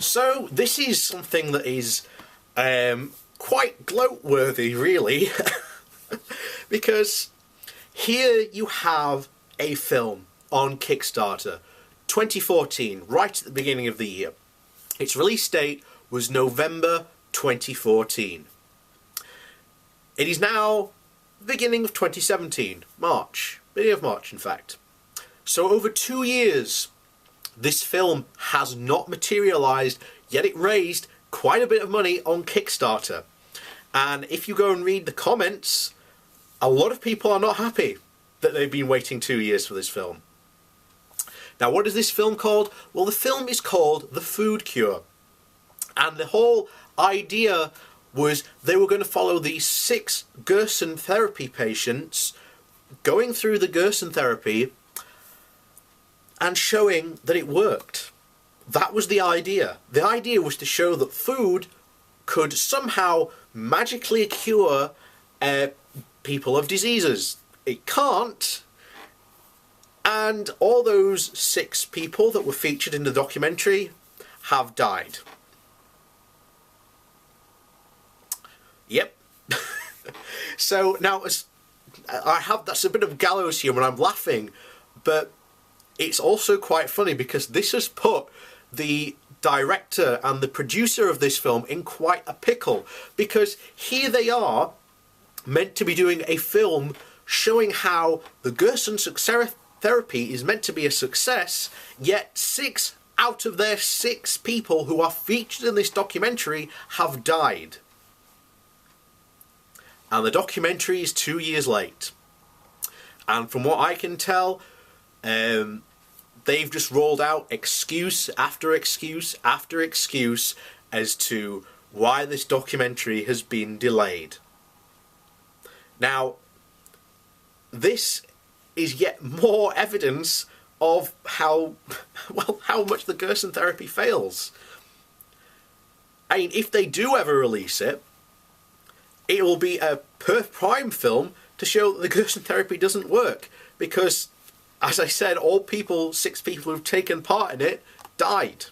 So this is something that is quite gloat-worthy, really, because here you have a film on Kickstarter, 2014, right at the beginning of the year. Its release date was November 2014. It is now the beginning of 2017, beginning of March in fact. So over 2 years, this film has not materialised, yet it raised quite a bit of money on Kickstarter. And if you go and read the comments, a lot of people are not happy that they've been waiting 2 years for this film. Now, what is this film called? Well, the film is called The Food Cure. And the whole idea was they were going to follow these 6 Gerson therapy patients going through the Gerson therapy and showing that it worked. That was the idea. The idea was to show that food could somehow magically cure people of diseases. It can't. And all those 6 people that were featured in the documentary have died. Yep. So now, that's a bit of gallows humor and I'm laughing, but it's also quite funny because this has put the director and the producer of this film in quite a pickle, because here they are meant to be doing a film showing how the Gerson therapy is meant to be a success, yet 6 out of their 6 people who are featured in this documentary have died. And the documentary is 2 years late. And from what I can tell, they've just rolled out excuse after excuse after excuse as to why this documentary has been delayed. Now, this is yet more evidence of how much the Gerson therapy fails. I mean, if they do ever release it, it will be a prime film to show that the Gerson therapy doesn't work, because, as I said, 6 people who've taken part in it died.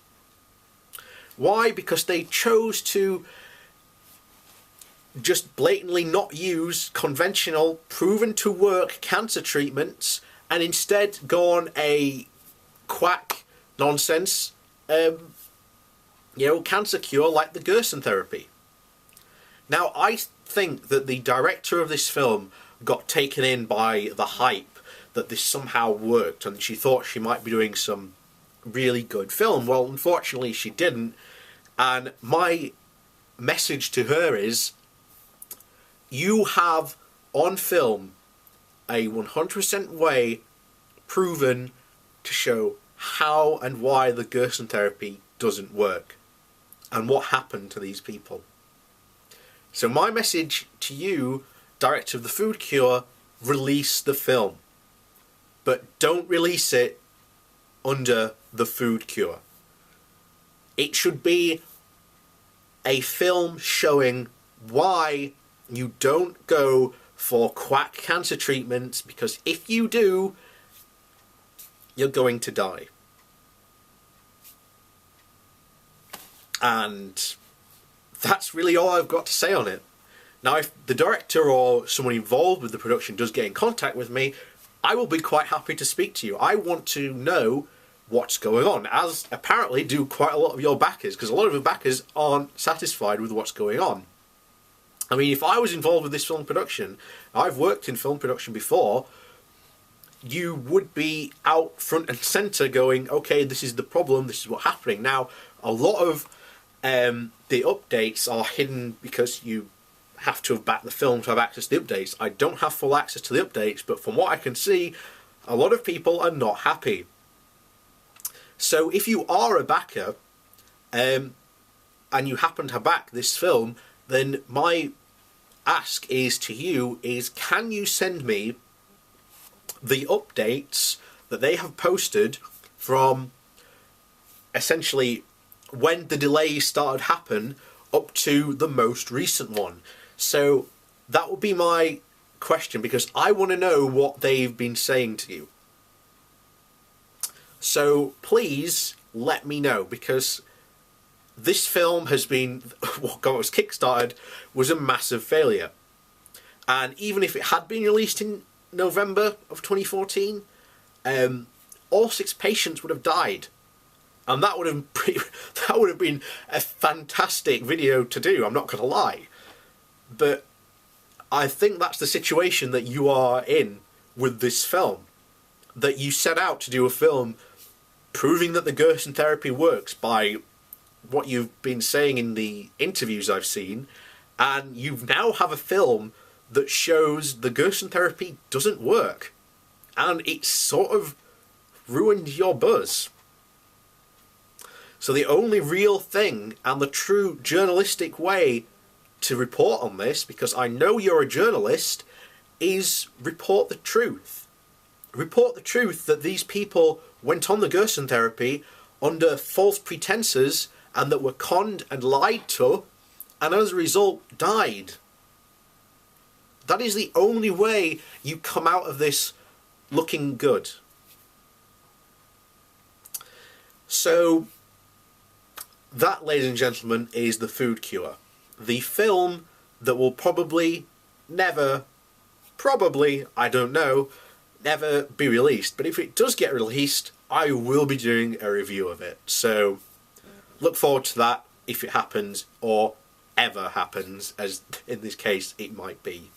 Why? Because they chose to just blatantly not use conventional, proven to work cancer treatments and instead go on a quack nonsense, cancer cure like the Gerson therapy. Now, I think that the director of this film got taken in by the hype that this somehow worked, and she thought she might be doing some really good film. Well, unfortunately she didn't, and my message to her is, you have on film a 100% way proven to show how and why the Gerson therapy doesn't work and what happened to these people. So my message to you, director of The Food Cure, release the film. But don't release it under The Food Cure. It should be a film showing why you don't go for quack cancer treatments, because if you do, you're going to die. And that's really all I've got to say on it. Now, if the director or someone involved with the production does get in contact with me, I will be quite happy to speak to you. I want to know what's going on, as apparently do quite a lot of your backers, because a lot of your backers aren't satisfied with what's going on. I mean, if I was involved with this film production, I've worked in film production before, you would be out front and centre going, okay, this is the problem, this is what's happening. Now, a lot of the updates are hidden because you have to have backed the film to have access to the updates. I don't have full access to the updates, but from what I can see, a lot of people are not happy. So if you are a backer, and you happen to back this film, then my ask is to you is, can you send me the updates that they have posted from essentially when the delays started to happen up to the most recent one. So that would be my question, because I want to know what they've been saying to you. So please let me know, because this film has been, what was kickstarted, was a massive failure. And even if it had been released in November of 2014, all 6 patients would have died. And that would have been a fantastic video to do, I'm not going to lie. But I think that's the situation that you are in with this film. That you set out to do a film proving that the Gerson therapy works by what you've been saying in the interviews I've seen, and you now have a film that shows the Gerson therapy doesn't work. And it's sort of ruined your buzz. So the only real thing and the true journalistic way to report on this, because I know you're a journalist, is report the truth. Report the truth that these people went on the Gerson therapy under false pretenses and that were conned and lied to, and as a result died. That is the only way you come out of this looking good. So that, ladies and gentlemen, is The Food Cure. The film that will probably never, I don't know, never be released. But if it does get released, I will be doing a review of it. So look forward to that if it happens, or ever happens, as in this case it might be.